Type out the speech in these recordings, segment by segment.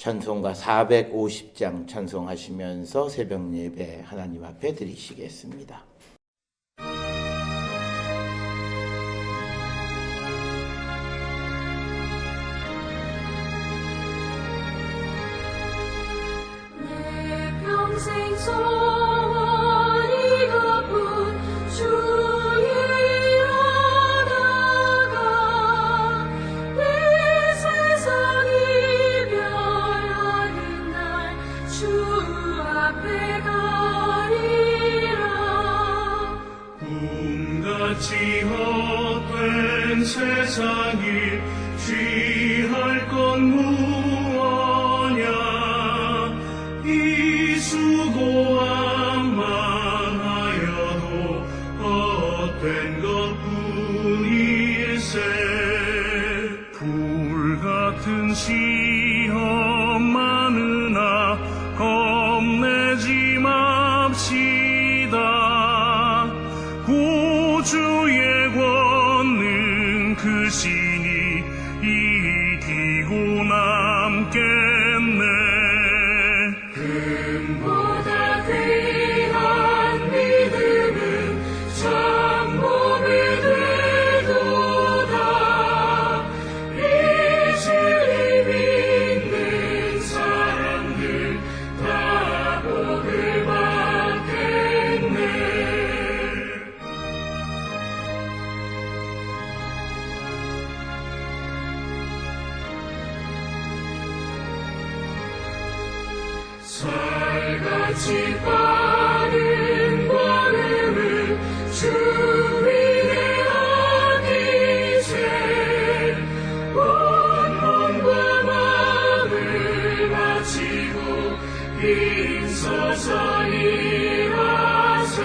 찬송가 450장 찬송하시면서 새벽 예배 하나님 앞에 드리시겠습니다. 내 평생 소원이 가쁜 주의 일하다가 이 세상 이별하는 날 주 앞에 가리라. 꿈같이 헛된 세상이 취할 건 무엇냐. 이 수고함만 하여도 헛된 것뿐일세. 불같은 시험 많으나 겁내지 맙시다. 구주의 권능 크시니 이기고 남겠네. 금보다 귀한 믿음은 참복이 되도다. 이 주를 믿는 사람들 다 복을 받겠네. 살같이 빠른 걸음을 주 위에 아끼세. 온 몸과 마음을 바치고 빈서서 일하세.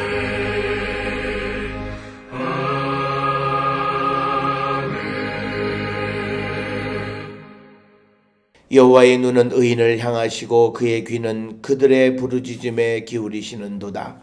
여호와의 눈은 의인을 향하시고 그의 귀는 그들의 부르짖음에 기울이시는도다.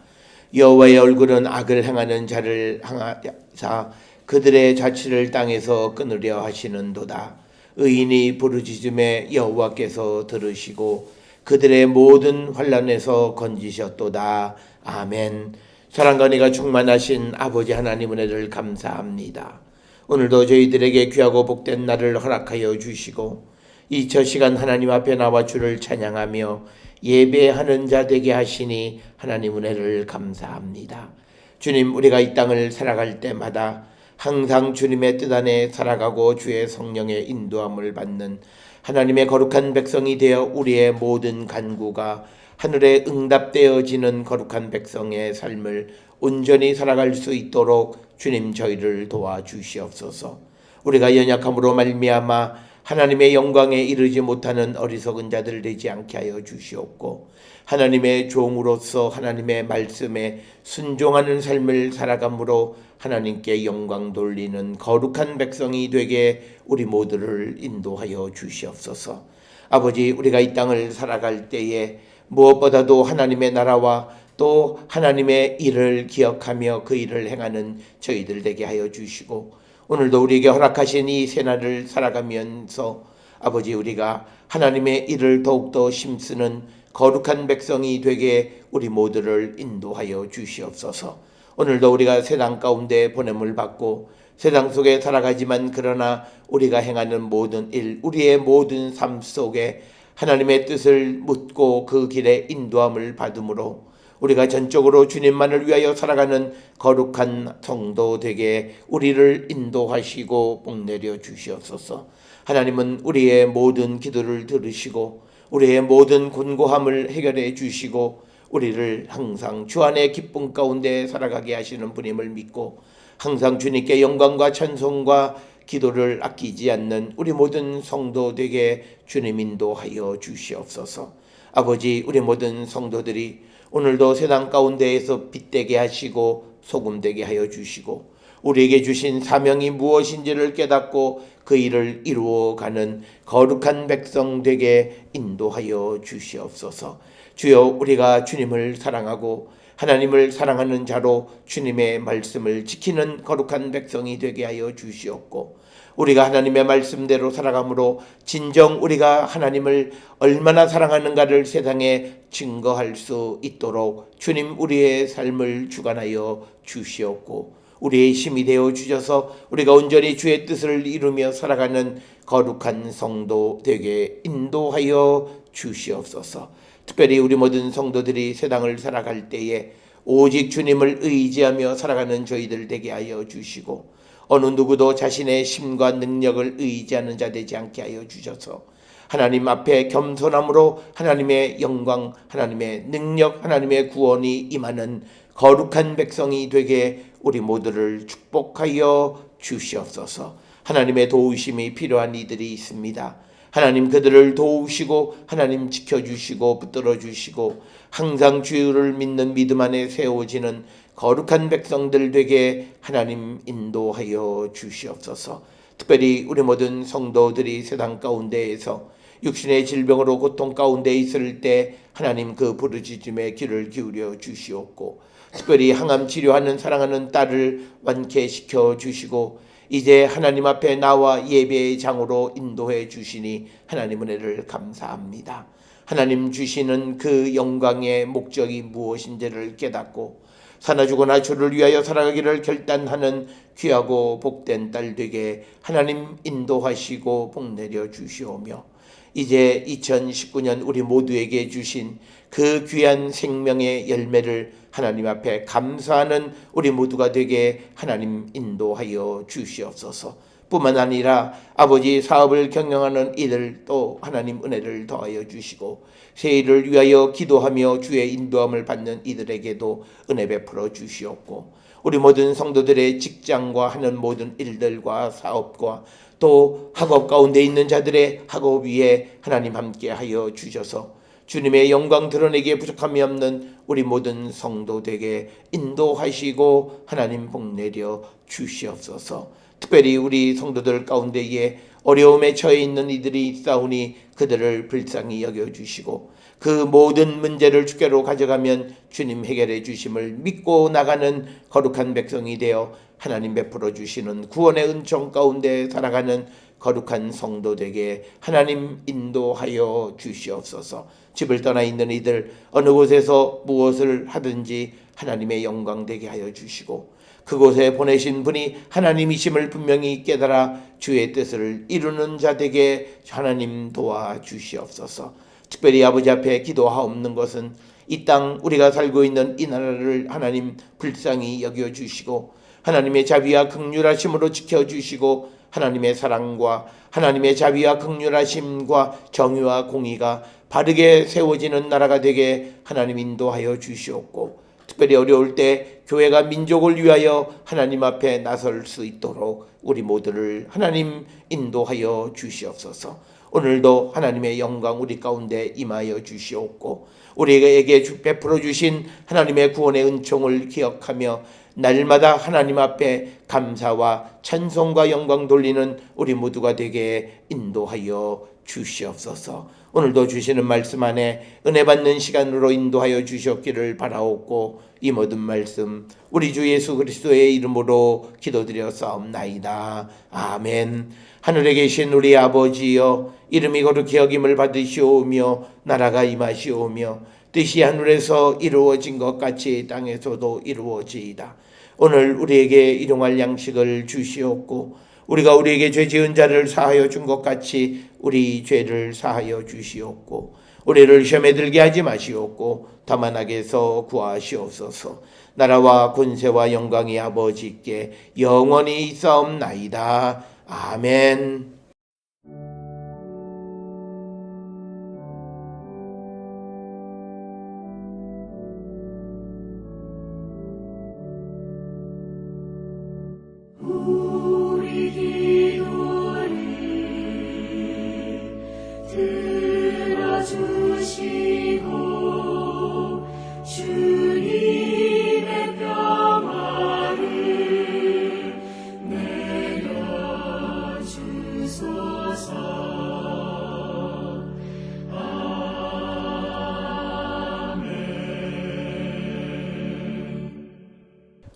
여호와의 얼굴은 악을 행하는 자를 향하사 그들의 자취를 땅에서 끊으려 하시는도다. 의인이 부르짖음에 여호와께서 들으시고 그들의 모든 환난에서 건지셨도다. 아멘. 사랑과 은혜가 충만하신 아버지 하나님 은혜를 감사합니다. 오늘도 저희들에게 귀하고 복된 날을 허락하여 주시고 이 첫 시간 하나님 앞에 나와 주를 찬양하며 예배하는 자 되게 하시니 하나님 은혜를 감사합니다. 주님, 우리가 이 땅을 살아갈 때마다 항상 주님의 뜻 안에 살아가고 주의 성령의 인도함을 받는 하나님의 거룩한 백성이 되어 우리의 모든 간구가 하늘에 응답되어지는 거룩한 백성의 삶을 온전히 살아갈 수 있도록 주님 저희를 도와주시옵소서. 우리가 연약함으로 말미암아 하나님의 영광에 이르지 못하는 어리석은 자들 되지 않게 하여 주시옵고 하나님의 종으로서 하나님의 말씀에 순종하는 삶을 살아감으로 하나님께 영광 돌리는 거룩한 백성이 되게 우리 모두를 인도하여 주시옵소서. 아버지, 우리가 이 땅을 살아갈 때에 무엇보다도 하나님의 나라와 또 하나님의 일을 기억하며 그 일을 행하는 저희들 되게 하여 주시고 오늘도 우리에게 허락하신 이 새날을 살아가면서 아버지, 우리가 하나님의 일을 더욱더 힘쓰는 거룩한 백성이 되게 우리 모두를 인도하여 주시옵소서. 오늘도 우리가 세상 가운데 보냄을 받고 세상 속에 살아가지만 그러나 우리가 행하는 모든 일, 우리의 모든 삶 속에 하나님의 뜻을 묻고 그 길에 인도함을 받음으로 우리가 전적으로 주님만을 위하여 살아가는 거룩한 성도 되게 우리를 인도하시고 복내려 주시옵소서. 하나님은 우리의 모든 기도를 들으시고 우리의 모든 곤고함을 해결해 주시고 우리를 항상 주 안의 기쁨 가운데 살아가게 하시는 분임을 믿고 항상 주님께 영광과 찬송과 기도를 아끼지 않는 우리 모든 성도 되게 주님 인도하여 주시옵소서. 아버지, 우리 모든 성도들이 오늘도 세상 가운데에서 빛되게 하시고 소금되게 하여 주시고 우리에게 주신 사명이 무엇인지를 깨닫고 그 일을 이루어가는 거룩한 백성 되게 인도하여 주시옵소서. 주여, 우리가 주님을 사랑하고 하나님을 사랑하는 자로 주님의 말씀을 지키는 거룩한 백성이 되게 하여 주시옵고 우리가 하나님의 말씀대로 살아감으로 진정 우리가 하나님을 얼마나 사랑하는가를 세상에 증거할 수 있도록 주님 우리의 삶을 주관하여 주시옵고 우리의 힘이 되어 주셔서 우리가 온전히 주의 뜻을 이루며 살아가는 거룩한 성도 되게 인도하여 주시옵소서. 특별히 우리 모든 성도들이 세상을 살아갈 때에 오직 주님을 의지하며 살아가는 저희들 되게 하여 주시고 어느 누구도 자신의 힘과 능력을 의지하는 자 되지 않게 하여 주셔서 하나님 앞에 겸손함으로 하나님의 영광, 하나님의 능력, 하나님의 구원이 임하는 거룩한 백성이 되게 우리 모두를 축복하여 주시옵소서. 하나님의 도우심이 필요한 이들이 있습니다. 하나님 그들을 도우시고 하나님 지켜주시고 붙들어주시고 항상 주를 믿는 믿음 안에 세워지는 거룩한 백성들 되게 하나님 인도하여 주시옵소서. 특별히 우리 모든 성도들이 세상 가운데에서 육신의 질병으로 고통 가운데 있을 때 하나님 그 부르짖음에 귀를 기울여 주시옵고 특별히 항암 치료하는 사랑하는 딸을 완쾌시켜 주시고 이제 하나님 앞에 나와 예배의 장으로 인도해 주시니 하나님 은혜를 감사합니다. 하나님 주시는 그 영광의 목적이 무엇인지를 깨닫고 사나 죽어나 주를 위하여 살아가기를 결단하는 귀하고 복된 딸 되게 하나님 인도하시고 복내려 주시오며 이제 2019년 우리 모두에게 주신 그 귀한 생명의 열매를 하나님 앞에 감사하는 우리 모두가 되게 하나님 인도하여 주시옵소서. 뿐만 아니라 아버지 사업을 경영하는 이들 또 하나님 은혜를 더하여 주시고 새해를 위하여 기도하며 주의 인도함을 받는 이들에게도 은혜 베풀어 주시옵고 우리 모든 성도들의 직장과 하는 모든 일들과 사업과 또 학업 가운데 있는 자들의 학업 위에 하나님 함께 하여 주셔서 주님의 영광 드러내기에 부족함이 없는 우리 모든 성도 되게 인도하시고 하나님 복내려 주시옵소서. 특별히 우리 성도들 가운데에 어려움에 처해 있는 이들이 있사오니 그들을 불쌍히 여겨주시고 그 모든 문제를 주께로 가져가면 주님 해결해 주심을 믿고 나가는 거룩한 백성이 되어 하나님 베풀어 주시는 구원의 은총 가운데 살아가는 거룩한 성도 되게 하나님 인도하여 주시옵소서. 집을 떠나 있는 이들 어느 곳에서 무엇을 하든지 하나님의 영광 되게 하여 주시고 그곳에 보내신 분이 하나님이심을 분명히 깨달아 주의 뜻을 이루는 자 되게 하나님 도와주시옵소서. 특별히 아버지 앞에 기도하옵는 것은 이 땅 우리가 살고 있는 이 나라를 하나님 불쌍히 여겨주시고 하나님의 자비와 긍휼하심으로 지켜주시고 하나님의 사랑과 하나님의 자비와 긍휼하심과 정의와 공의가 바르게 세워지는 나라가 되게 하나님 인도하여 주시옵고 특별히 어려울 때 교회가 민족을 위하여 하나님 앞에 나설 수 있도록 우리 모두를 하나님 인도하여 주시옵소서. 오늘도 하나님의 영광 우리 가운데 임하여 주시옵고 우리에게 베풀어 주신 하나님의 구원의 은총을 기억하며 날마다 하나님 앞에 감사와 찬송과 영광 돌리는 우리 모두가 되게 인도하여 주시옵소서. 오늘도 주시는 말씀 안에 은혜 받는 시간으로 인도하여 주시옵기를 바라옵고 이 모든 말씀 우리 주 예수 그리스도의 이름으로 기도드려 싸움나이다. 아멘. 하늘에 계신 우리 아버지여 이름이 거룩히 여김을 받으시오며 나라가 임하시오며 뜻이 하늘에서 이루어진 것 같이 땅에서도 이루어지이다. 오늘 우리에게 일용할 양식을 주시옵고 우리가 우리에게 죄 지은 자를 사하여 준 것 같이 우리 죄를 사하여 주시옵고 우리를 시험에 들게 하지 마시옵고 다만 악에서 구하시옵소서. 나라와 권세와 영광이 아버지께 영원히 있사옵나이다. 아멘. 우리 기도를 들어주시고 주님의 평화를 내려주소서.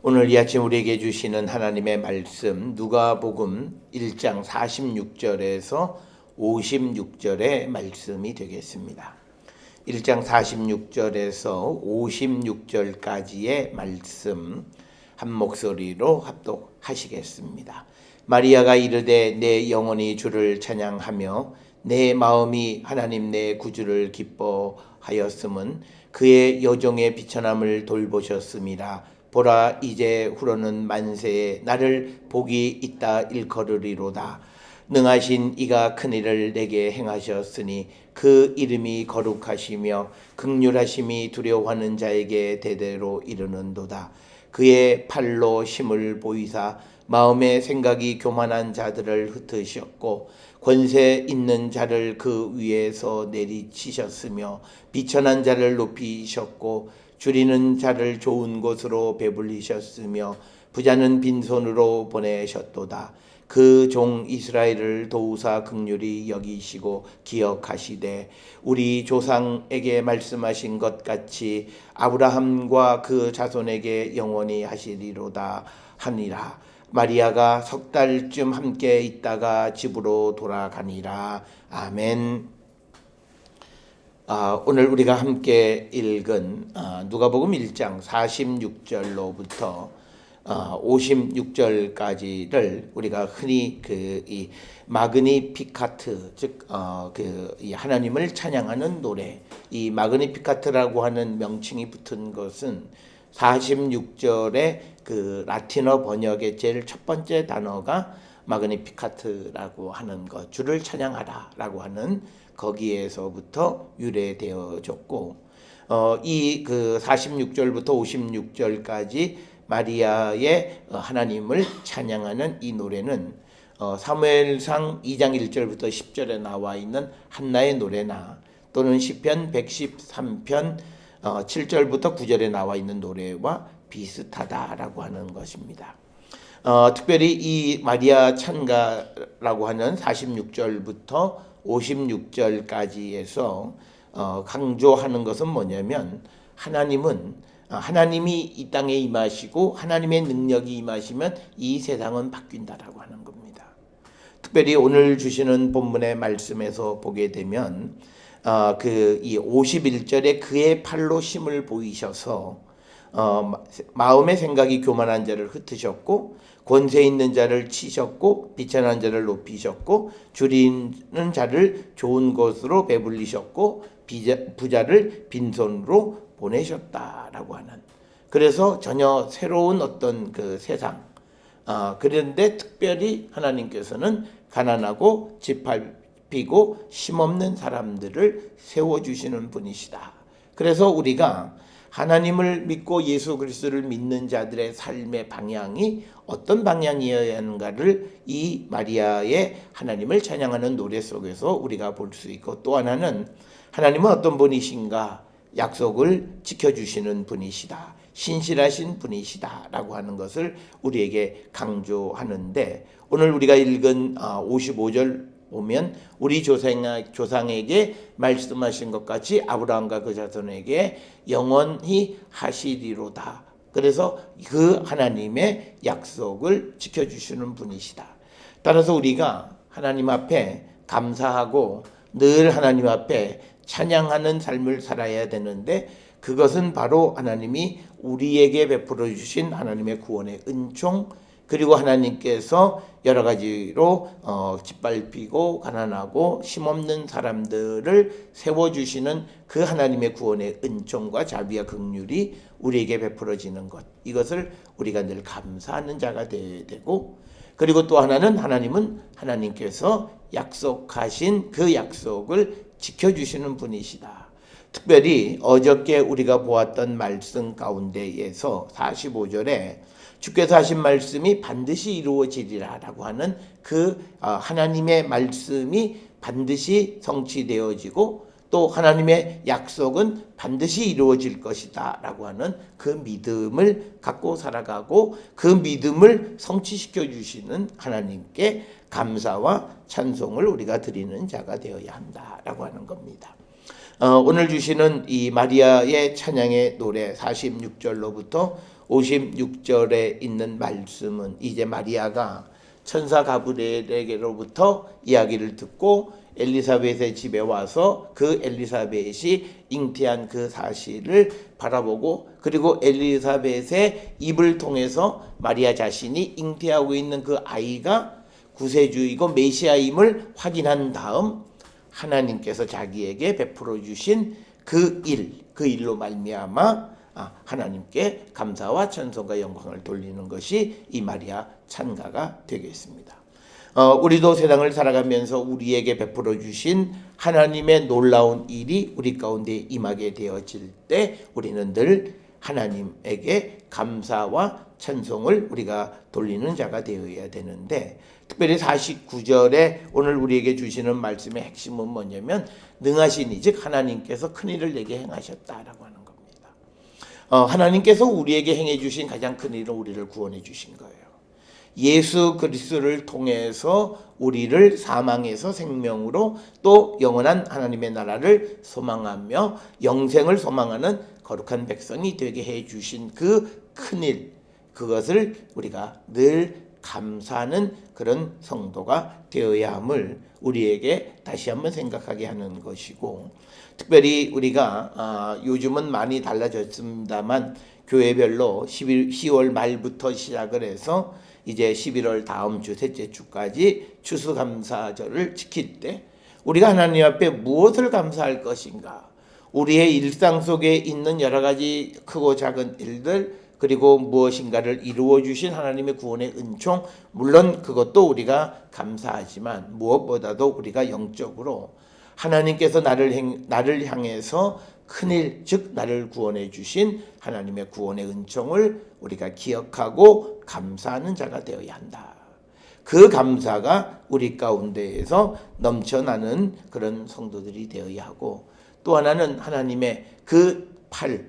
오늘 이 아침 우리에게 주시는 하나님의 말씀 누가복음 1장 46절에서 56절의 말씀이 되겠습니다. 1장 46절에서 56절까지의 말씀 한 목소리로 합독하시겠습니다. 마리아가 이르되 내 영혼이 주를 찬양하며 내 마음이 하나님 내 구주를 기뻐하였음은 그의 여종의 비천함을 돌보셨음이라. 보라 이제 후로는 만세에 나를 복이 있다 일컬으리로다. 능하신 이가 큰 일을 내게 행하셨으니 그 이름이 거룩하시며 긍휼하심이 두려워하는 자에게 대대로 이르는도다. 그의 팔로 힘을 보이사 마음의 생각이 교만한 자들을 흩으셨고 권세 있는 자를 그 위에서 내리치셨으며 비천한 자를 높이셨고 줄이는 자를 좋은 곳으로 배불리셨으며 부자는 빈손으로 보내셨도다. 그 종 이스라엘을 도우사 긍휼히 여기시고 기억하시되 우리 조상에게 말씀하신 것 같이 아브라함과 그 자손에게 영원히 하시리로다 하니라. 마리아가 석 달쯤 함께 있다가 집으로 돌아가니라. 아멘. 오늘 우리가 함께 읽은 누가복음 1장 46절로부터 56절까지를 우리가 흔히 이 마그니피카트 즉 이 하나님을 찬양하는 노래, 이 마그니피카트라고 하는 명칭이 붙은 것은 46절의 그 라틴어 번역의 제일 첫 번째 단어가 마그니피카트라고 하는 것, 주를 찬양하라라고 하는 거기에서부터 유래되어졌고, 이 그 46절부터 56절까지 마리아의 하나님을 찬양하는 이 노래는 사무엘상 2장 1절부터 10절에 나와 있는 한나의 노래나 또는 시편 113편 7절부터 9절에 나와 있는 노래와 비슷하다라고 하는 것입니다. 특별히 이 마리아 찬가라고 하는 46절부터 56절까지에서 강조하는 것은 뭐냐면 하나님이 이 땅에 임하시고 하나님의 능력이 임하시면 이 세상은 바뀐다라고 하는 겁니다. 특별히 오늘 주시는 본문의 말씀에서 보게 되면 이 51절에 그의 팔로 힘을 보이셔서 마음의 생각이 교만한 자를 흩으셨고 권세 있는 자를 치셨고 비천한 자를 높이셨고 줄이는 자를 좋은 것으로 배불리셨고 부자를 빈손으로 보내셨다라고 하는, 그래서 전혀 새로운 어떤 그 세상, 그런데 특별히 하나님께서는 가난하고 짓밟히고 힘없는 사람들을 세워주시는 분이시다. 그래서 우리가 하나님을 믿고 예수 그리스도를 믿는 자들의 삶의 방향이 어떤 방향이어야 하는가를 이 마리아의 하나님을 찬양하는 노래 속에서 우리가 볼 수 있고, 또 하나는 하나님은 어떤 분이신가, 약속을 지켜주시는 분이시다, 신실하신 분이시다 라고 하는 것을 우리에게 강조하는데, 오늘 우리가 읽은 55절 보면 우리 조상에게 말씀하신 것 같이 아브라함과 그 자손에게 영원히 하시리로다. 그래서 그 하나님의 약속을 지켜주시는 분이시다. 따라서 우리가 하나님 앞에 감사하고 늘 하나님 앞에 찬양하는 삶을 살아야 되는데, 그것은 바로 하나님이 우리에게 베풀어 주신 하나님의 구원의 은총, 그리고 하나님께서 여러 가지로 짓밟히고 가난하고 힘없는 사람들을 세워주시는 그 하나님의 구원의 은총과 자비와 긍휼이 우리에게 베풀어지는 것, 이것을 우리가 늘 감사하는 자가 되어야 되고, 그리고 또 하나는 하나님께서 약속하신 그 약속을 지켜주시는 분이시다. 특별히 어저께 우리가 보았던 말씀 가운데에서 45절에 주께서 하신 말씀이 반드시 이루어지리라 라고 하는 그 하나님의 말씀이 반드시 성취되어지고 또 하나님의 약속은 반드시 이루어질 것이다 라고 하는 그 믿음을 갖고 살아가고 그 믿음을 성취시켜 주시는 하나님께 감사와 찬송을 우리가 드리는 자가 되어야 한다라고 하는 겁니다. 오늘 주시는 이 마리아의 찬양의 노래 46절로부터 56절에 있는 말씀은 이제 마리아가 천사 가브리엘에게로부터 이야기를 듣고 엘리사벳의 집에 와서 그 엘리사벳이 잉태한 그 사실을 바라보고, 그리고 엘리사벳의 입을 통해서 마리아 자신이 잉태하고 있는 그 아이가 구세주이고 메시아임을 확인한 다음 하나님께서 자기에게 베풀어 주신 그 일로 말미암아 하나님께 감사와 찬송과 영광을 돌리는 것이 이 마리아 찬가가 되겠습니다. 우리도 세상을 살아가면서 우리에게 베풀어 주신 하나님의 놀라운 일이 우리 가운데 임하게 되어질 때 우리는 늘 하나님에게 감사와 찬송을 우리가 돌리는 자가 되어야 되는데, 특별히 49절에 오늘 우리에게 주시는 말씀의 핵심은 뭐냐면 능하시니 즉 하나님께서 큰일을 내게 행하셨다라고 하는 겁니다. 하나님께서 우리에게 행해 주신 가장 큰 일은 우리를 구원해 주신 거예요. 예수 그리스도를 통해서 우리를 사망에서 생명으로 또 영원한 하나님의 나라를 소망하며 영생을 소망하는 거룩한 백성이 되게 해 주신 그 큰일, 그것을 우리가 늘 감사하는 그런 성도가 되어야 함을 우리에게 다시 한번 생각하게 하는 것이고, 특별히 우리가 요즘은 많이 달라졌습니다만 교회별로 10월 말부터 시작을 해서 이제 11월 다음 주 셋째 주까지 추수감사절을 지킬 때 우리가 하나님 앞에 무엇을 감사할 것인가, 우리의 일상 속에 있는 여러 가지 크고 작은 일들, 그리고 무엇인가를 이루어 주신 하나님의 구원의 은총, 물론 그것도 우리가 감사하지만 무엇보다도 우리가 영적으로 하나님께서 나를 향해서 큰일, 즉 나를 구원해 주신 하나님의 구원의 은총을 우리가 기억하고 감사하는 자가 되어야 한다. 그 감사가 우리 가운데에서 넘쳐나는 그런 성도들이 되어야 하고, 또 하나는 하나님의 그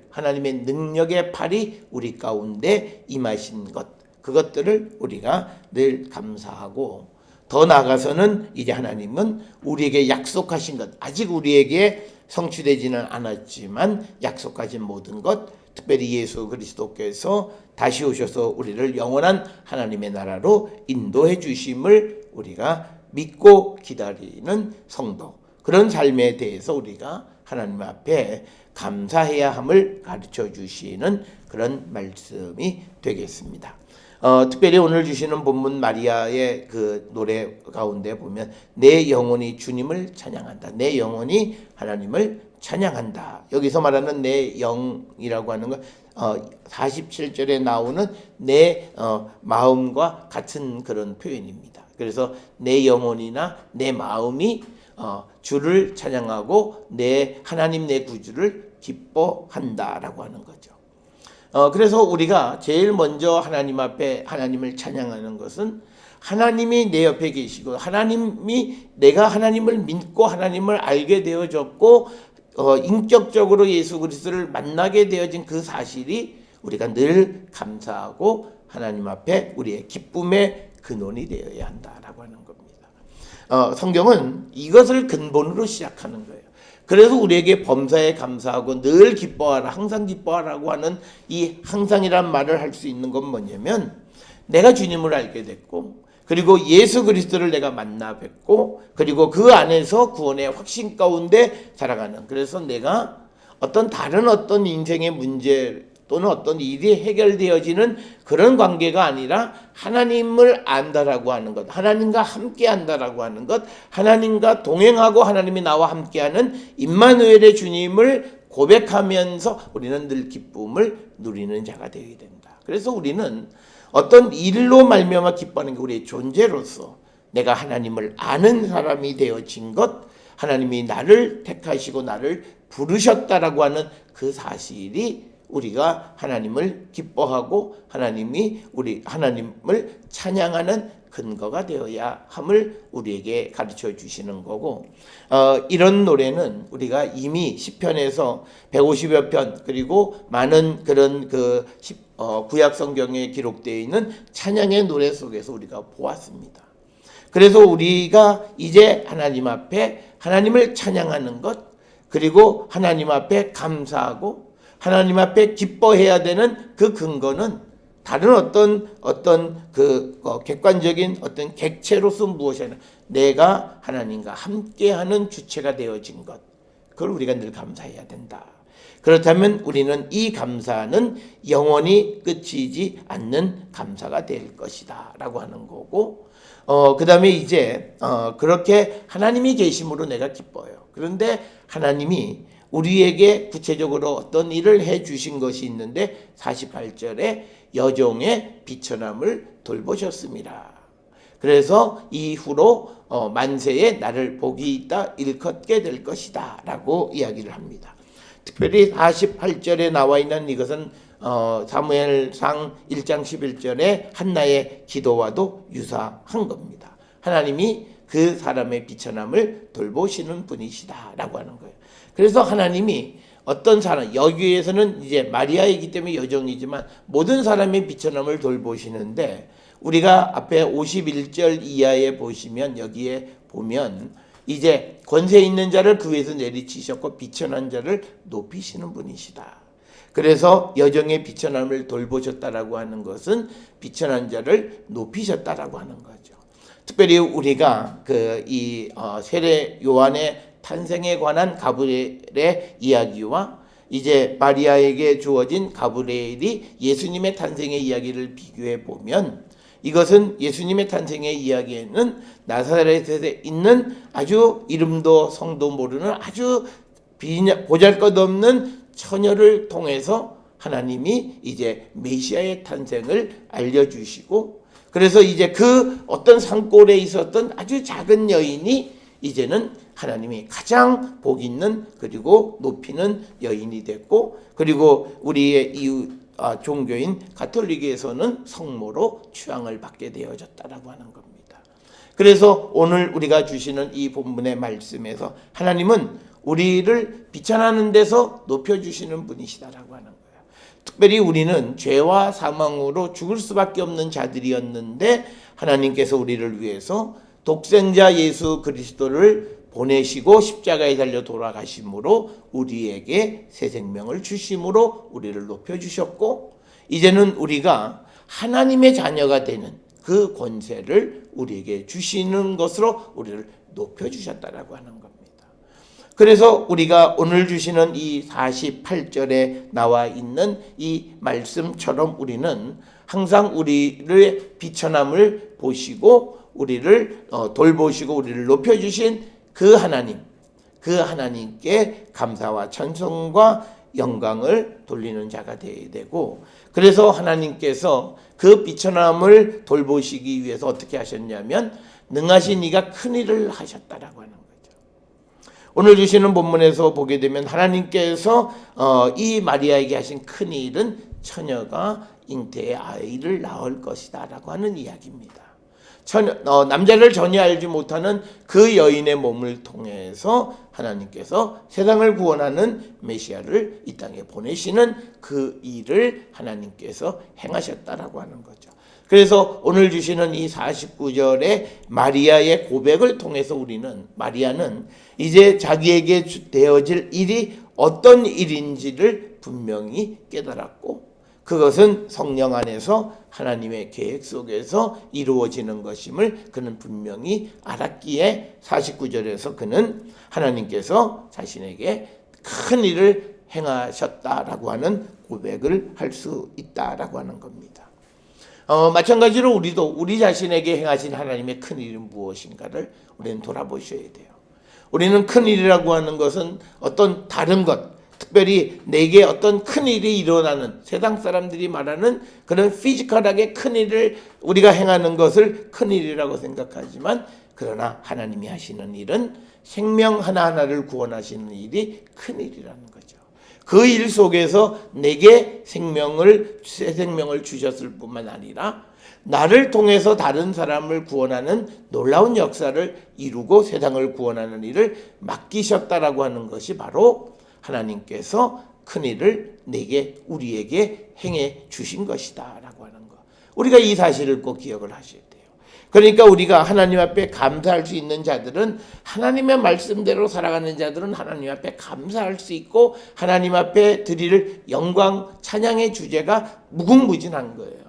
하나님의 능력의 팔이 우리 가운데 임하신 것, 그것들을 우리가 늘 감사하고, 더 나아가서는 이제 하나님은 우리에게 약속하신 것, 아직 우리에게 성취되지는 않았지만 약속하신 모든 것, 특별히 예수 그리스도께서 다시 오셔서 우리를 영원한 하나님의 나라로 인도해 주심을 우리가 믿고 기다리는 성도, 그런 삶에 대해서 우리가 하나님 앞에 감사해야 함을 가르쳐 주시는 그런 말씀이 되겠습니다. 특별히 오늘 주시는 본문 마리아의 그 노래 가운데 보면 내 영혼이 주님을 찬양한다. 내 영혼이 하나님을 찬양한다. 여기서 말하는 내 영이라고 하는 건 47절에 나오는 내 마음과 같은 그런 표현입니다. 그래서 내 영혼이나 내 마음이 주를 찬양하고 내 하나님 내 구주를 기뻐한다라고 하는 거죠. 그래서 우리가 제일 먼저 하나님 앞에 하나님을 찬양하는 것은 하나님이 내 옆에 계시고 내가 하나님을 믿고 하나님을 알게 되어졌고 인격적으로 예수 그리스도를 만나게 되어진 그 사실이 우리가 늘 감사하고 하나님 앞에 우리의 기쁨의 근원이 되어야 한다라고 하는 겁니다. 성경은 이것을 근본으로 시작하는 거예요. 그래서 우리에게 범사에 감사하고 늘 기뻐하라, 항상 기뻐하라고 하는 이 항상이란 말을 할 수 있는 건 뭐냐면, 내가 주님을 알게 됐고, 그리고 예수 그리스도를 내가 만나 뵙고, 그리고 그 안에서 구원의 확신 가운데 살아가는, 그래서 내가 다른 어떤 인생의 문제 또는 어떤 일이 해결되어지는 그런 관계가 아니라 하나님을 안다라고 하는 것, 하나님과 함께 한다라고 하는 것, 하나님과 동행하고 하나님이 나와 함께하는 임마누엘의 주님을 고백하면서 우리는 늘 기쁨을 누리는 자가 되어야 된다. 그래서 우리는 어떤 일로 말미암아 기뻐하는 게 우리의 존재로서 내가 하나님을 아는 사람이 되어진 것, 하나님이 나를 택하시고 나를 부르셨다라고 하는 그 사실이 우리가 하나님을 기뻐하고 하나님을 찬양하는 근거가 되어야 함을 우리에게 가르쳐 주시는 거고, 이런 노래는 우리가 이미 시편에서 150여 편, 그리고 많은 그런 구약 성경에 기록되어 있는 찬양의 노래 속에서 우리가 보았습니다. 그래서 우리가 이제 하나님 앞에 하나님을 찬양하는 것, 그리고 하나님 앞에 감사하고 하나님 앞에 기뻐해야 되는 그 근거는 다른 어떤 객관적인 어떤 객체로서 무엇이 아니라 내가 하나님과 함께하는 주체가 되어진 것, 그걸 우리가 늘 감사해야 된다. 그렇다면 우리는 이 감사는 영원히 끝이지 않는 감사가 될 것이다 라고 하는 거고, 그 다음에 이제 그렇게 하나님이 계심으로 내가 기뻐요. 그런데 하나님이 우리에게 구체적으로 어떤 일을 해 주신 것이 있는데 48절에 여종의 비천함을 돌보셨습니다. 그래서 이후로 만세에 나를 복이 있다 일컫게 될 것이다 라고 이야기를 합니다. 특별히 48절에 나와 있는 이것은 사무엘상 1장 11절에 한나의 기도와도 유사한 겁니다. 하나님이 그 사람의 비천함을 돌보시는 분이시다 라고 하는 거예요. 그래서 하나님이 어떤 사람, 여기에서는 이제 마리아이기 때문에 여종이지만 모든 사람의 비천함을 돌보시는데, 우리가 앞에 51절 이하에 보시면 여기에 보면 이제 권세 있는 자를 그 위에서 내리치셨고 비천한 자를 높이시는 분이시다. 그래서 여종의 비천함을 돌보셨다라고 하는 것은 비천한 자를 높이셨다라고 하는 거죠. 특별히 우리가 이 세례 요한의 탄생에 관한 가브리엘의 이야기와 이제 마리아에게 주어진 가브리엘이 예수님의 탄생의 이야기를 비교해 보면, 이것은 예수님의 탄생의 이야기에는 나사렛에 있는 아주 이름도 성도 모르는 아주 보잘것없는 처녀를 통해서 하나님이 이제 메시아의 탄생을 알려주시고, 그래서 이제 그 어떤 산골에 있었던 아주 작은 여인이 이제는 하나님이 가장 복 있는 그리고 높이는 여인이 됐고, 그리고 우리의 이웃 종교인 가톨릭에서는 성모로 추앙을 받게 되어졌다라고 하는 겁니다. 그래서 오늘 우리가 주시는 이 본문의 말씀에서 하나님은 우리를 비천하는 데서 높여주시는 분이시다라고 하는 거예요. 특별히 우리는 죄와 사망으로 죽을 수밖에 없는 자들이었는데 하나님께서 우리를 위해서 독생자 예수 그리스도를 보내시고 십자가에 달려 돌아가심으로 우리에게 새 생명을 주심으로 우리를 높여주셨고, 이제는 우리가 하나님의 자녀가 되는 그 권세를 우리에게 주시는 것으로 우리를 높여주셨다라고 하는 겁니다. 그래서 우리가 오늘 주시는 이 48절에 나와 있는 이 말씀처럼 우리는 항상 우리를 비천함을 보시고 우리를 돌보시고 우리를 높여주신 그 하나님께 감사와 찬송과 영광을 돌리는 자가 되어야 되고, 그래서 하나님께서 그 비천함을 돌보시기 위해서 어떻게 하셨냐면 능하신 이가 큰 일을 하셨다라고 하는 거죠. 오늘 주시는 본문에서 보게 되면 하나님께서 이 마리아에게 하신 큰 일은 처녀가 잉태의 아이를 낳을 것이다 라고 하는 이야기입니다. 남자를 전혀 알지 못하는 그 여인의 몸을 통해서 하나님께서 세상을 구원하는 메시아를 이 땅에 보내시는 그 일을 하나님께서 행하셨다라고 하는 거죠. 그래서 오늘 주시는 이 49절의 마리아의 고백을 통해서 우리는 마리아는 이제 자기에게 되어질 일이 어떤 일인지를 분명히 깨달았고, 그것은 성령 안에서 하나님의 계획 속에서 이루어지는 것임을 그는 분명히 알았기에 49절에서 그는 하나님께서 자신에게 큰 일을 행하셨다라고 하는 고백을 할 수 있다라고 하는 겁니다. 마찬가지로 우리도 우리 자신에게 행하신 하나님의 큰 일은 무엇인가를 우리는 돌아보셔야 돼요. 우리는 큰 일이라고 하는 것은 어떤 다른 것, 특별히 내게 어떤 큰 일이 일어나는, 세상 사람들이 말하는 그런 피지컬하게 큰 일을 우리가 행하는 것을 큰 일이라고 생각하지만, 그러나 하나님이 하시는 일은 생명 하나하나를 구원하시는 일이 큰 일이라는 거죠. 그 일 속에서 내게 새 생명을 주셨을 뿐만 아니라 나를 통해서 다른 사람을 구원하는 놀라운 역사를 이루고 세상을 구원하는 일을 맡기셨다라고 하는 것이 바로 하나님께서 큰 일을 우리에게 행해 주신 것이다 라고 하는 것. 우리가 이 사실을 꼭 기억을 하셔야 돼요. 그러니까 우리가 하나님 앞에 감사할 수 있는 자들은, 하나님의 말씀대로 살아가는 자들은 하나님 앞에 감사할 수 있고 하나님 앞에 드릴 영광 찬양의 주제가 무궁무진한 거예요.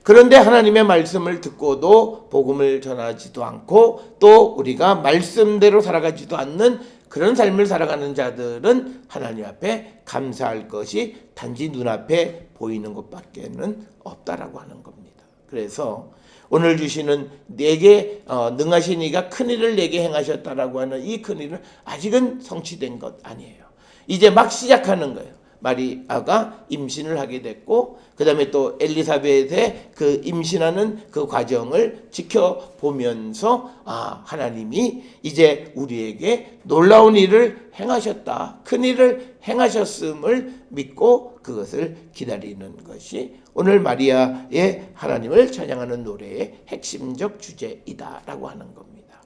그런데 하나님의 말씀을 듣고도 복음을 전하지도 않고 또 우리가 말씀대로 살아가지도 않는 그런 삶을 살아가는 자들은 하나님 앞에 감사할 것이 단지 눈앞에 보이는 것밖에는 없다라고 하는 겁니다. 그래서 오늘 주시는 내게 능하신 이가 큰일을 내게 행하셨다라고 하는 이 큰일은 아직은 성취된 것 아니에요. 이제 막 시작하는 거예요. 마리아가 임신을 하게 됐고 그 다음에 또 엘리사벳의 그 임신하는 그 과정을 지켜보면서 하나님이 이제 우리에게 놀라운 일을 행하셨다, 큰 일을 행하셨음을 믿고 그것을 기다리는 것이 오늘 마리아의 하나님을 찬양하는 노래의 핵심적 주제이다라고 하는 겁니다.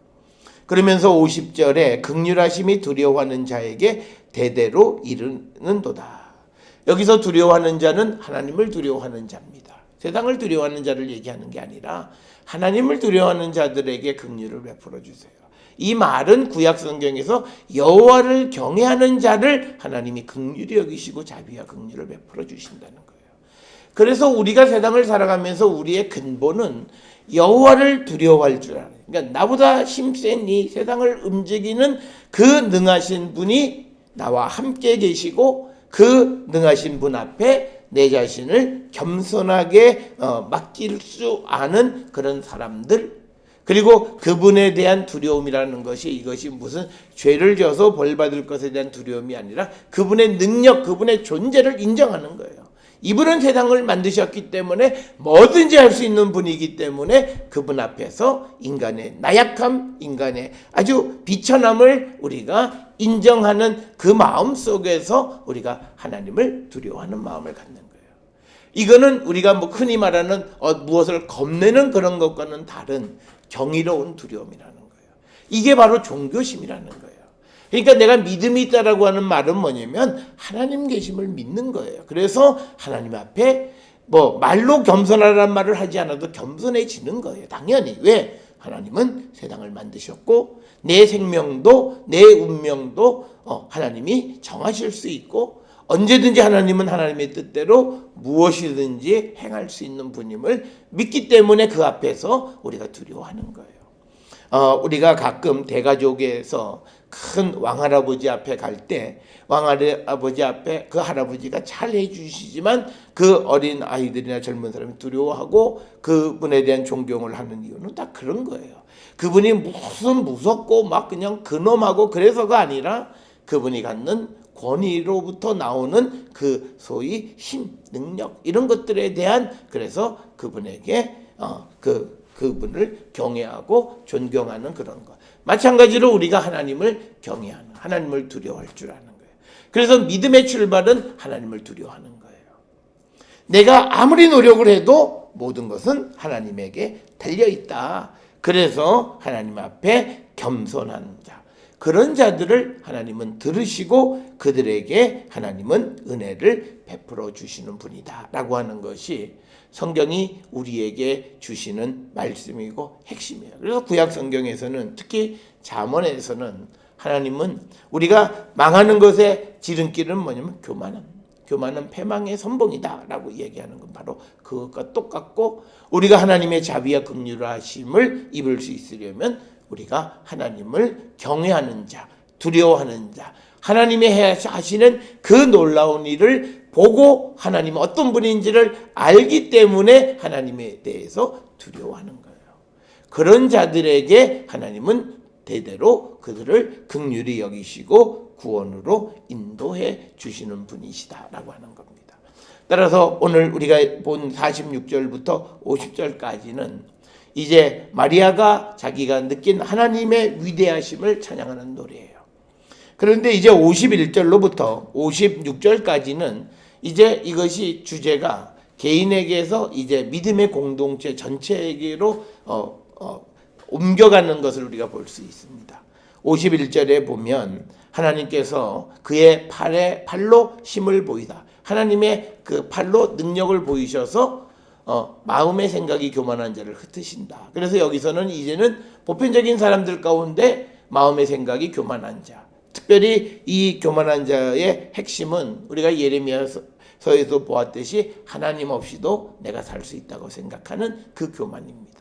그러면서 50절에 긍휼하심이 두려워하는 자에게 대대로 이르는도다. 여기서 두려워하는 자는 하나님을 두려워하는 자입니다. 세상을 두려워하는 자를 얘기하는 게 아니라 하나님을 두려워하는 자들에게 긍휼을 베풀어 주세요. 이 말은 구약 성경에서 여호와를 경외하는 자를 하나님이 긍휼히 여기시고 자비와 긍휼을 베풀어 주신다는 거예요. 그래서 우리가 세상을 살아가면서 우리의 근본은 여호와를 두려워할 줄 알아요. 그러니까 나보다 힘센 이 세상을 움직이는 그 능하신 분이 나와 함께 계시고 그 능하신 분 앞에 내 자신을 겸손하게 맡길 수 아는 그런 사람들, 그리고 그분에 대한 두려움이라는 것이 이것이 무슨 죄를 져서 벌 받을 것에 대한 두려움이 아니라 그분의 능력, 그분의 존재를 인정하는 거예요. 이분은 세상을 만드셨기 때문에 뭐든지 할 수 있는 분이기 때문에 그분 앞에서 인간의 나약함, 인간의 아주 비천함을 우리가 인정하는 그 마음 속에서 우리가 하나님을 두려워하는 마음을 갖는 거예요. 이거는 우리가 뭐 흔히 말하는 무엇을 겁내는 그런 것과는 다른 경이로운 두려움이라는 거예요. 이게 바로 종교심이라는 거예요. 그러니까 내가 믿음이 있다라고 하는 말은 뭐냐면 하나님 계심을 믿는 거예요. 그래서 하나님 앞에 뭐 말로 겸손하라는 말을 하지 않아도 겸손해지는 거예요. 당연히. 왜? 하나님은 세상을 만드셨고 내 생명도 내 운명도 하나님이 정하실 수 있고 언제든지 하나님은 하나님의 뜻대로 무엇이든지 행할 수 있는 분임을 믿기 때문에 그 앞에서 우리가 두려워하는 거예요. 우리가 가끔 대가족에서 큰 왕할아버지 앞에 갈 때 왕할아버지 앞에 그 할아버지가 잘 해주시지만 그 어린 아이들이나 젊은 사람이 두려워하고 그분에 대한 존경을 하는 이유는 다 그런 거예요. 그분이 무슨 무섭고 막 그냥 근엄하고 그래서가 아니라 그분이 갖는 권위로부터 나오는 그 소위 힘, 능력 이런 것들에 대한 그래서 그분에게 그분을 경외하고 존경하는 그런 것. 마찬가지로 우리가 하나님을 경외하는, 하나님을 두려워할 줄 아는 거예요. 그래서 믿음의 출발은 하나님을 두려워하는 거예요. 내가 아무리 노력을 해도 모든 것은 하나님에게 달려있다. 그래서 하나님 앞에 겸손한 자, 그런 자들을 하나님은 들으시고 그들에게 하나님은 은혜를 베풀어 주시는 분이다 라고 하는 것이 성경이 우리에게 주시는 말씀이고 핵심이에요. 그래서 구약 성경에서는 특히 잠언에서는 하나님은 우리가 망하는 것의 지름길은 뭐냐면 교만은 패망의 선봉이다 라고 얘기하는 건 바로 그것과 똑같고 우리가 하나님의 자비와 긍휼하심을 입을 수 있으려면 우리가 하나님을 경외하는 자, 두려워하는 자, 하나님이 하시는 그 놀라운 일을 보고 하나님은 어떤 분인지를 알기 때문에 하나님에 대해서 두려워하는 거예요. 그런 자들에게 하나님은 대대로 그들을 긍휼히 여기시고 구원으로 인도해 주시는 분이시다라고 하는 겁니다. 따라서 오늘 우리가 본 46절부터 50절까지는 이제 마리아가 자기가 느낀 하나님의 위대하심을 찬양하는 노래예요. 그런데 이제 51절로부터 56절까지는 이제 이것이 주제가 개인에게서 이제 믿음의 공동체 전체에게로 옮겨가는 것을 우리가 볼 수 있습니다. 51절에 보면 하나님께서 그의 팔로 힘을 보이다. 하나님의 그 팔로 능력을 보이셔서 마음의 생각이 교만한 자를 흩으신다. 그래서 여기서는 이제는 보편적인 사람들 가운데 마음의 생각이 교만한 자. 특별히 이 교만한 자의 핵심은 우리가 예레미야서에서 보았듯이 하나님 없이도 내가 살 수 있다고 생각하는 그 교만입니다.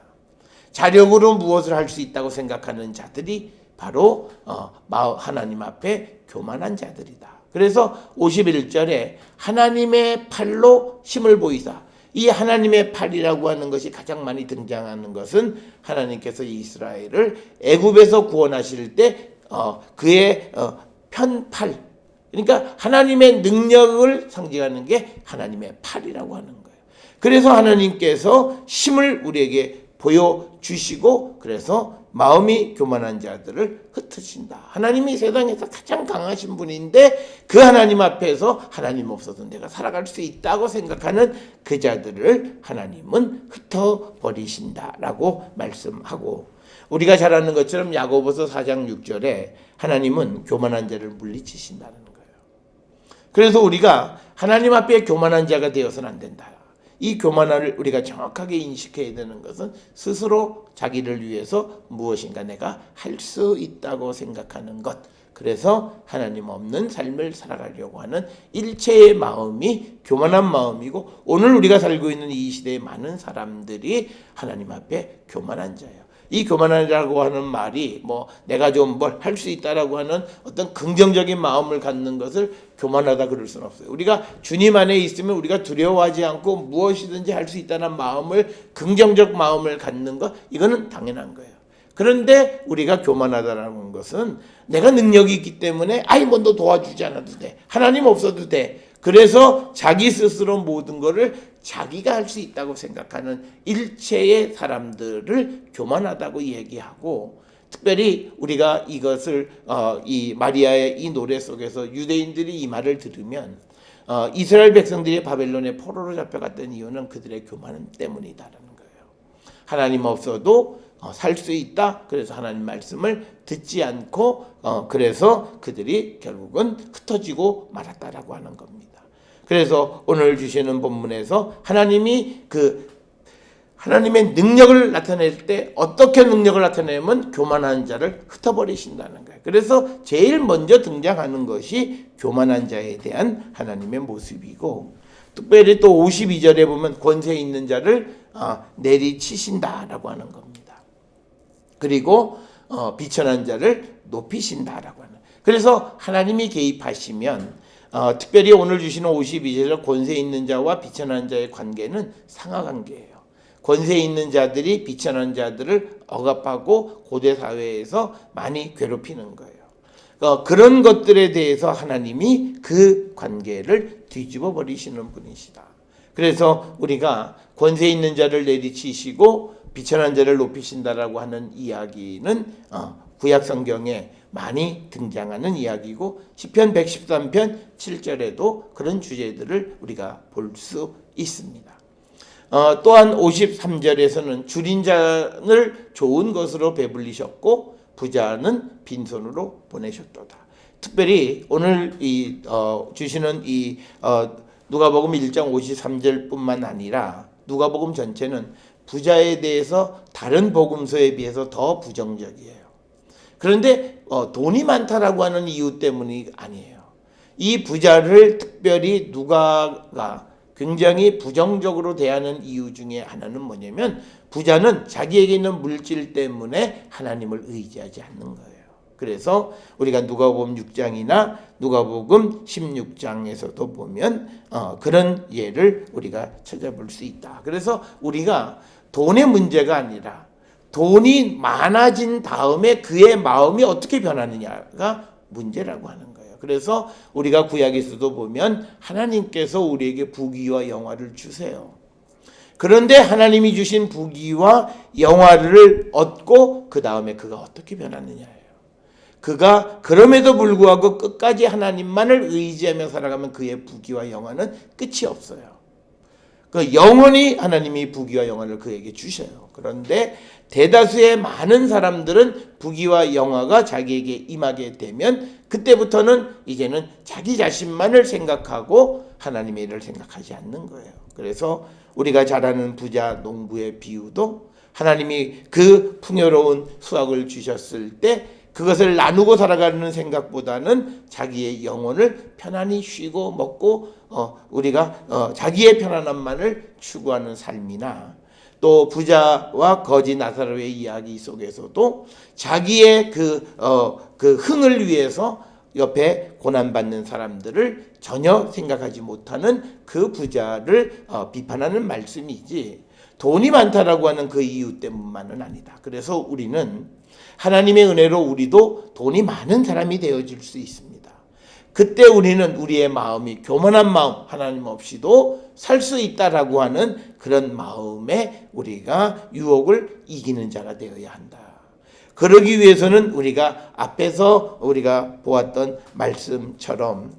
자력으로 무엇을 할 수 있다고 생각하는 자들이 바로 하나님 앞에 교만한 자들이다. 그래서 51절에 하나님의 팔로 힘을 보이사, 이 하나님의 팔이라고 하는 것이 가장 많이 등장하는 것은 하나님께서 이스라엘을 애굽에서 구원하실 때 그의 편팔, 그러니까 하나님의 능력을 상징하는 게 하나님의 팔이라고 하는 거예요. 그래서 하나님께서 힘을 우리에게 보여주시고 그래서 마음이 교만한 자들을 흩으신다. 하나님이 세상에서 가장 강하신 분인데 그 하나님 앞에서 하나님 없어도 내가 살아갈 수 있다고 생각하는 그 자들을 하나님은 흩어버리신다라고 말씀하고, 우리가 잘 아는 것처럼 야고보서 4장 6절에 하나님은 교만한 자를 물리치신다는 거예요. 그래서 우리가 하나님 앞에 교만한 자가 되어서는 안 된다. 이 교만을 우리가 정확하게 인식해야 되는 것은 스스로 자기를 위해서 무엇인가 내가 할 수 있다고 생각하는 것, 그래서 하나님 없는 삶을 살아가려고 하는 일체의 마음이 교만한 마음이고, 오늘 우리가 살고 있는 이 시대의 많은 사람들이 하나님 앞에 교만한 자예요. 이 교만하라고 하는 말이 내가 좀 뭘 할 수 있다라고 하는 어떤 긍정적인 마음을 갖는 것을 교만하다 그럴 수는 없어요. 우리가 주님 안에 있으면 우리가 두려워하지 않고 무엇이든지 할 수 있다는 마음을, 긍정적 마음을 갖는 것, 이거는 당연한 거예요. 그런데 우리가 교만하다라는 것은 내가 능력이 있기 때문에 너 도와주지 않아도 돼, 하나님 없어도 돼, 그래서 자기 스스로 모든 것을 자기가 할 수 있다고 생각하는 일체의 사람들을 교만하다고 얘기하고, 특별히 우리가 이것을 이 마리아의 이 노래 속에서 유대인들이 이 말을 들으면 이스라엘 백성들이 바벨론의 포로로 잡혀갔던 이유는 그들의 교만 때문이다라는 거예요. 하나님 없어도 살 수 있다. 그래서 하나님 말씀을 듣지 않고 그래서 그들이 결국은 흩어지고 말았다라고 하는 겁니다. 그래서 오늘 주시는 본문에서 하나님이 하나님의 능력을 나타낼 때 어떻게 능력을 나타내면 교만한 자를 흩어버리신다는 거예요. 그래서 제일 먼저 등장하는 것이 교만한 자에 대한 하나님의 모습이고, 특별히 또 52절에 보면 권세 있는 자를 내리치신다라고 하는 겁니다. 그리고 비천한 자를 높이신다라고 하는. 그래서 하나님이 개입하시면 특별히 오늘 주시는 52절에 권세 있는 자와 비천한 자의 관계는 상하관계예요. 권세 있는 자들이 비천한 자들을 억압하고 고대 사회에서 많이 괴롭히는 거예요. 그런 것들에 대해서 하나님이 그 관계를 뒤집어 버리시는 분이시다. 그래서 우리가 권세 있는 자를 내리치시고 비천한 자를 높이신다라고 하는 이야기는 구약 성경에 많이 등장하는 이야기고, 시편 113편 7절에도 그런 주제들을 우리가 볼 수 있습니다. 또한 53절에서는 줄인 자를 좋은 것으로 배불리셨고 부자는 빈손으로 보내셨도다. 특별히 오늘 주시는 누가복음 1장 53절뿐만 아니라 누가복음 전체는 부자에 대해서 다른 복음서에 비해서 더 부정적이에요. 그런데 돈이 많다라고 하는 이유 때문이 아니에요. 이 부자를 특별히 누가가 굉장히 부정적으로 대하는 이유 중에 하나는 뭐냐면, 부자는 자기에게 있는 물질 때문에 하나님을 의지하지 않는 거예요. 그래서 우리가 누가복음 6장이나 누가복음 16장에서도 보면 그런 예를 우리가 찾아볼 수 있다. 그래서 우리가 돈의 문제가 아니라 돈이 많아진 다음에 그의 마음이 어떻게 변하느냐가 문제라고 하는 거예요. 그래서 우리가 구약에서도 보면 하나님께서 우리에게 부귀와 영화를 주세요. 그런데 하나님이 주신 부귀와 영화를 얻고 그 다음에 그가 어떻게 변하느냐예요. 그가 그럼에도 불구하고 끝까지 하나님만을 의지하며 살아가면 그의 부귀와 영화는 끝이 없어요. 영원히 하나님이 부귀와 영화를 그에게 주셔요. 그런데 대다수의 많은 사람들은 부귀와 영화가 자기에게 임하게 되면 그때부터는 이제는 자기 자신만을 생각하고 하나님의 일을 생각하지 않는 거예요. 그래서 우리가 잘 아는 부자 농부의 비유도 하나님이 그 풍요로운 수확을 주셨을 때 그것을 나누고 살아가는 생각보다는 자기의 영혼을 편안히 쉬고 먹고 우리가 자기의 편안함만을 추구하는 삶이나, 또 부자와 거지 나사로의 이야기 속에서도 자기의 그 흥을 위해서 옆에 고난받는 사람들을 전혀 생각하지 못하는 그 부자를 비판하는 말씀이지, 돈이 많다라고 하는 그 이유 때문만은 아니다. 그래서 우리는 하나님의 은혜로 우리도 돈이 많은 사람이 되어질 수 있습니다. 그때 우리는 우리의 마음이 교만한 마음, 하나님 없이도 살 수 있다라고 하는 그런 마음에 우리가 유혹을 이기는 자가 되어야 한다. 그러기 위해서는 우리가 앞에서 우리가 보았던 말씀처럼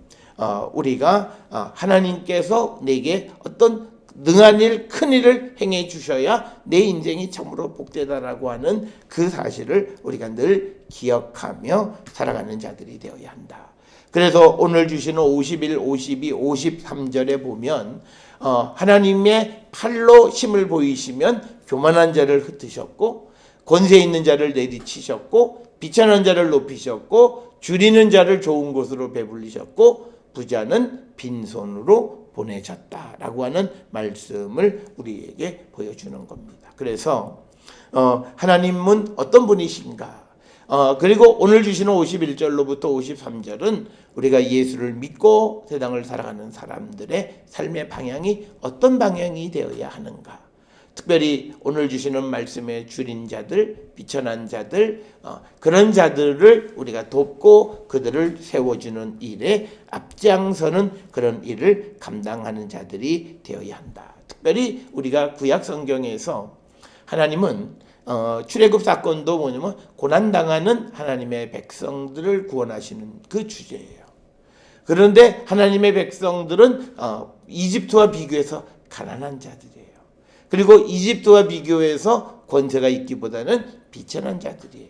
우리가 하나님께서 내게 어떤 능한 일, 큰 일을 행해 주셔야 내 인생이 참으로 복되다라고 하는 그 사실을 우리가 늘 기억하며 살아가는 자들이 되어야 한다. 그래서 오늘 주시는 51, 52, 53절에 보면 하나님의 팔로 힘을 보이시면 교만한 자를 흩으셨고, 권세 있는 자를 내리치셨고, 비천한 자를 높이셨고, 줄이는 자를 좋은 곳으로 배불리셨고, 부자는 빈손으로 보내셨다라고 하는 말씀을 우리에게 보여주는 겁니다. 그래서 하나님은 어떤 분이신가? 그리고 오늘 주시는 51절로부터 53절은 우리가 예수를 믿고 세상을 살아가는 사람들의 삶의 방향이 어떤 방향이 되어야 하는가? 특별히 오늘 주시는 말씀에 줄인 자들, 비천한 자들, 그런 자들을 우리가 돕고 그들을 세워주는 일에 앞장서는 그런 일을 감당하는 자들이 되어야 한다. 특별히 우리가 구약 성경에서 하나님은 출애굽 사건도 뭐냐면 고난당하는 하나님의 백성들을 구원하시는 그 주제예요. 그런데 하나님의 백성들은 이집트와 비교해서 가난한 자들이에요. 그리고 이집트와 비교해서 권세가 있기보다는 비천한 자들이에요.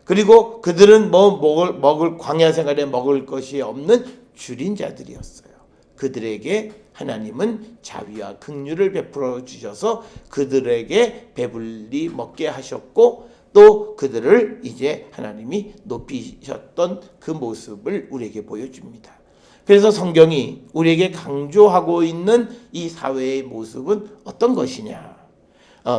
그리고 그들은 먹을 광야 생활에 먹을 것이 없는 줄인 자들이었어요. 그들에게 하나님은 자비와 긍휼을 베풀어 주셔서 그들에게 배불리 먹게 하셨고, 또 그들을 이제 하나님이 높이셨던 그 모습을 우리에게 보여줍니다. 그래서 성경이 우리에게 강조하고 있는 이 사회의 모습은 어떤 것이냐?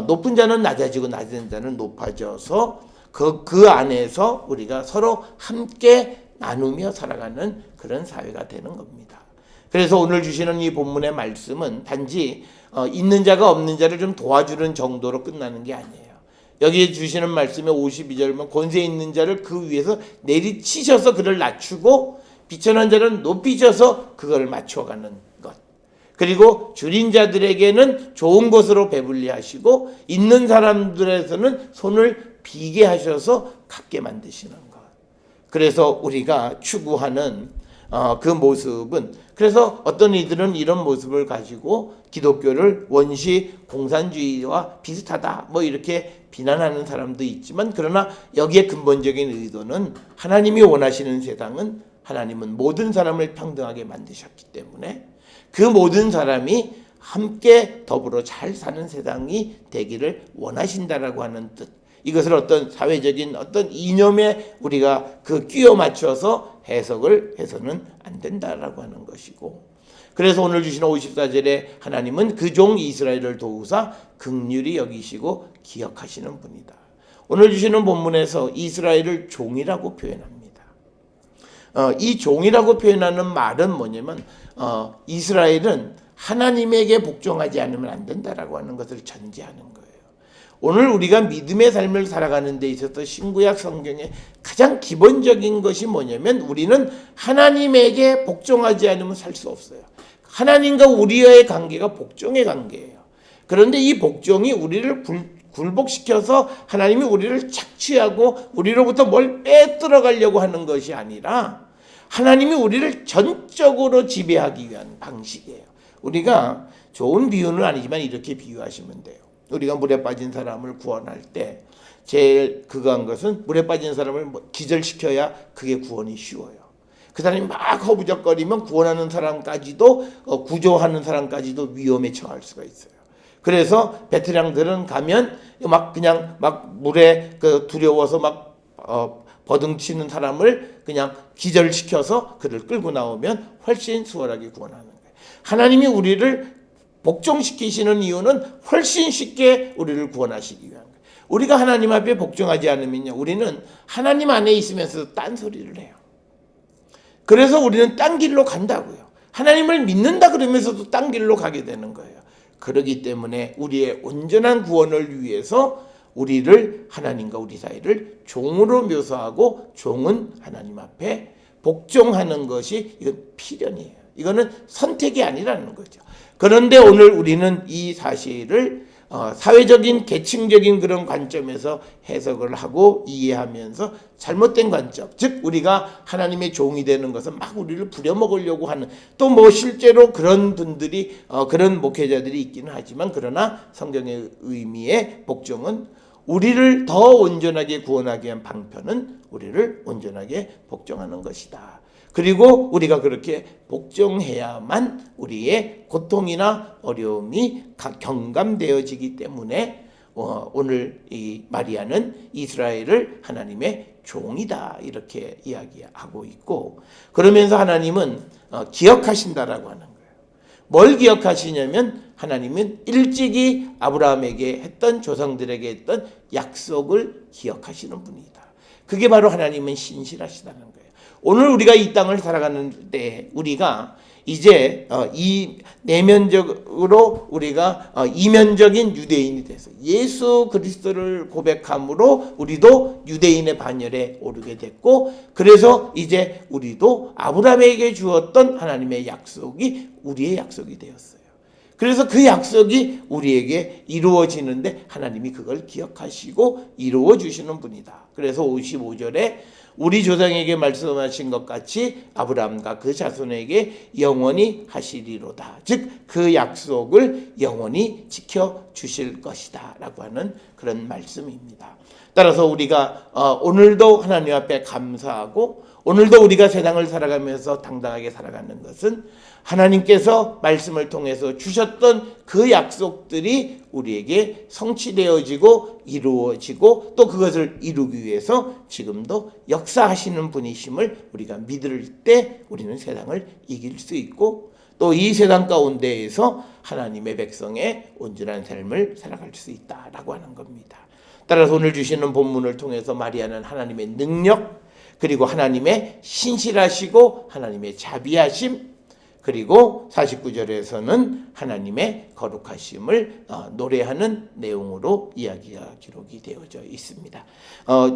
높은 자는 낮아지고 낮은 자는 높아져서 그 안에서 우리가 서로 함께 나누며 살아가는 그런 사회가 되는 겁니다. 그래서 오늘 주시는 이 본문의 말씀은 단지 있는 자가 없는 자를 좀 도와주는 정도로 끝나는 게 아니에요. 여기에 주시는 말씀에 52절은 권세 있는 자를 그 위에서 내리치셔서 그를 낮추고, 비천한 자는 높이셔서 그걸 맞춰가는 것. 그리고 줄인 자들에게는 좋은 것으로 배불리 하시고, 있는 사람들에서는 손을 비게 하셔서 갖게 만드시는 것. 그래서 우리가 추구하는 그 모습은, 그래서 어떤 이들은 이런 모습을 가지고 기독교를 원시 공산주의와 비슷하다 뭐 이렇게 비난하는 사람도 있지만, 그러나 여기에 근본적인 의도는 하나님이 원하시는 세상은, 하나님은 모든 사람을 평등하게 만드셨기 때문에 그 모든 사람이 함께 더불어 잘 사는 세상이 되기를 원하신다라고 하는 뜻. 이것을 어떤 사회적인 어떤 이념에 우리가 끼워 맞춰서 해석을 해서는 안 된다라고 하는 것이고, 그래서 오늘 주시는 54절에 하나님은 그 종 이스라엘을 도우사 긍휼히 여기시고 기억하시는 분이다. 오늘 주시는 본문에서 이스라엘을 종이라고 표현합니다. 이 종이라고 표현하는 말은 뭐냐면 이스라엘은 하나님에게 복종하지 않으면 안 된다라고 하는 것을 전제하는 거예요. 오늘 우리가 믿음의 삶을 살아가는 데 있어서 신구약 성경의 가장 기본적인 것이 뭐냐면, 우리는 하나님에게 복종하지 않으면 살 수 없어요. 하나님과 우리의 관계가 복종의 관계예요. 그런데 이 복종이 우리를 굴복시켜서 하나님이 우리를 착취하고 우리로부터 뭘 빼들어가려고 하는 것이 아니라, 하나님이 우리를 전적으로 지배하기 위한 방식이에요. 우리가 좋은 비유는 아니지만 이렇게 비유하시면 돼요. 우리가 물에 빠진 사람을 구원할 때 제일 그거한 것은 물에 빠진 사람을 기절시켜야 그게 구원이 쉬워요. 그 사람이 막 허부적거리면 구원하는 사람까지도 구조하는 사람까지도 위험에 처할 수가 있어요. 그래서 베테랑들은 가면 막 그냥 막 물에 두려워서 막 버둥치는 사람을 그냥 기절시켜서 그를 끌고 나오면 훨씬 수월하게 구원하는 거예요. 하나님이 우리를 복종시키시는 이유는 훨씬 쉽게 우리를 구원하시기 위한 거예요. 우리가 하나님 앞에 복종하지 않으면요, 우리는 하나님 안에 있으면서도 딴소리를 해요. 그래서 우리는 딴 길로 간다고요. 하나님을 믿는다 그러면서도 딴 길로 가게 되는 거예요. 그렇기 때문에 우리의 온전한 구원을 위해서 우리를, 하나님과 우리 사이를 종으로 묘사하고, 종은 하나님 앞에 복종하는 것이 이건 필연이에요. 이거는 선택이 아니라는 거죠. 그런데 오늘 우리는 이 사실을 사회적인 계층적인 그런 관점에서 해석을 하고 이해하면서 잘못된 관점, 즉 우리가 하나님의 종이 되는 것은 막 우리를 부려먹으려고 하는, 또 뭐 실제로 그런 분들이 그런 목회자들이 있기는 하지만, 그러나 성경의 의미의 복종은 우리를 더 온전하게 구원하기 위한 방편은 우리를 온전하게 복종하는 것이다. 그리고 우리가 그렇게 복종해야만 우리의 고통이나 어려움이 경감되어지기 때문에 오늘 이 마리아는 이스라엘을 하나님의 종이다 이렇게 이야기하고 있고, 그러면서 하나님은 기억하신다라고 하는 거예요. 뭘 기억하시냐면 하나님은 일찍이 아브라함에게 했던, 조상들에게 했던 약속을 기억하시는 분이다. 그게 바로 하나님은 신실하시다는 거예요. 오늘 우리가 이 땅을 살아가는 때 우리가 이제 내면적으로 우리가 이면적인 유대인이 돼서 예수 그리스도를 고백함으로 우리도 유대인의 반열에 오르게 됐고, 그래서 이제 우리도 아브라함에게 주었던 하나님의 약속이 우리의 약속이 되었어요. 그래서 그 약속이 우리에게 이루어지는데 하나님이 그걸 기억하시고 이루어 주시는 분이다. 그래서 55절에 우리 조상에게 말씀하신 것 같이 아브라함과 그 자손에게 영원히 하시리로다. 즉 그 약속을 영원히 지켜주실 것이다 라고 하는 그런 말씀입니다. 따라서 우리가 오늘도 하나님 앞에 감사하고, 오늘도 우리가 세상을 살아가면서 당당하게 살아가는 것은 하나님께서 말씀을 통해서 주셨던 그 약속들이 우리에게 성취되어지고 이루어지고, 또 그것을 이루기 위해서 지금도 역사하시는 분이심을 우리가 믿을 때 우리는 세상을 이길 수 있고, 또 이 세상 가운데에서 하나님의 백성의 온전한 삶을 살아갈 수 있다라고 하는 겁니다. 따라서 오늘 주시는 본문을 통해서 마리아는 하나님의 능력, 그리고 하나님의 신실하시고 하나님의 자비하심, 그리고 49절에서는 하나님의 거룩하심을 노래하는 내용으로 이야기가 기록이 되어져 있습니다.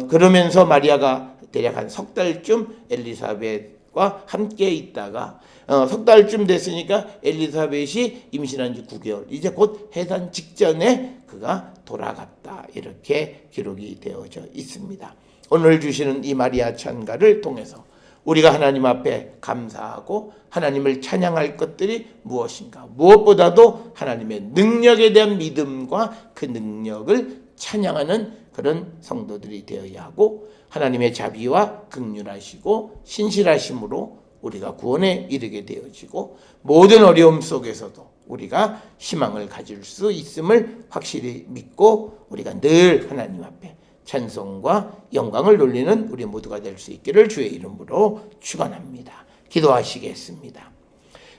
그러면서 마리아가 대략 한 석 달쯤 엘리사벳과 함께 있다가 석 달쯤 됐으니까 엘리사벳이 임신한 지 9개월, 이제 곧 해산 직전에 그가 돌아갔다 이렇게 기록이 되어져 있습니다. 오늘 주시는 이 마리아 찬가를 통해서 우리가 하나님 앞에 감사하고 하나님을 찬양할 것들이 무엇인가? 무엇보다도 하나님의 능력에 대한 믿음과 그 능력을 찬양하는 그런 성도들이 되어야 하고, 하나님의 자비와 긍휼하시고 신실하심으로 우리가 구원에 이르게 되어지고, 모든 어려움 속에서도 우리가 희망을 가질 수 있음을 확실히 믿고 우리가 늘 하나님 앞에 찬송과 영광을 돌리는 우리 모두가 될 수 있기를 주의 이름으로 축원합니다. 기도하시겠습니다.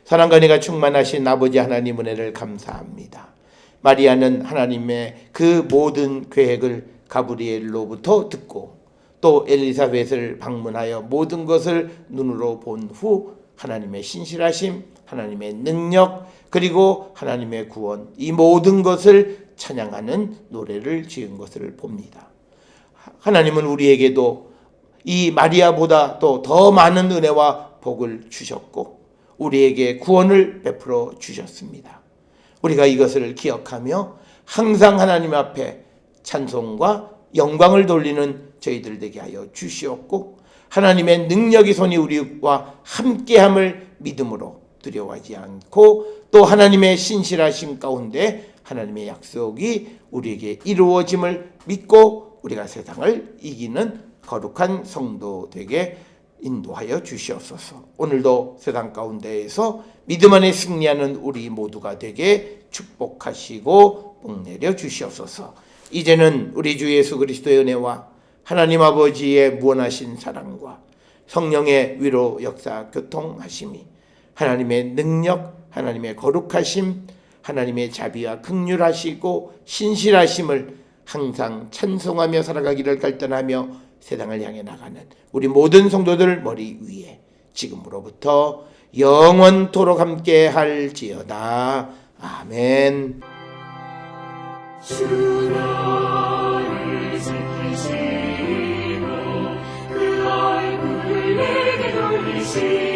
사랑과 은혜가 충만하신 아버지 하나님 은혜를 감사합니다. 마리아는 하나님의 그 모든 계획을 가브리엘로부터 듣고, 또 엘리사벳을 방문하여 모든 것을 눈으로 본 후 하나님의 신실하심, 하나님의 능력, 그리고 하나님의 구원, 이 모든 것을 찬양하는 노래를 지은 것을 봅니다. 하나님은 우리에게도 이 마리아보다 또 더 많은 은혜와 복을 주셨고 우리에게 구원을 베풀어 주셨습니다. 우리가 이것을 기억하며 항상 하나님 앞에 찬송과 영광을 돌리는 저희들 되게 하여 주시옵고, 하나님의 능력이 손이 우리와 함께함을 믿음으로 두려워하지 않고, 또 하나님의 신실하심 가운데 하나님의 약속이 우리에게 이루어짐을 믿고 우리가 세상을 이기는 거룩한 성도 되게 인도하여 주시옵소서. 오늘도 세상 가운데에서 믿음 안에 승리하는 우리 모두가 되게 축복하시고 복내려 주시옵소서. 이제는 우리 주 예수 그리스도의 은혜와 하나님 아버지의 무한하신 사랑과 성령의 위로 역사 교통하심이, 하나님의 능력, 하나님의 거룩하심, 하나님의 자비와 긍휼하시고 신실하심을 항상 찬송하며 살아가기를 갈등하며 세상을 향해 나가는 우리 모든 성도들 머리 위에 지금으로부터 영원토록 함께 할지어다. 아멘. 주 너를 지키시고 그 얼굴을 내게 돌리시고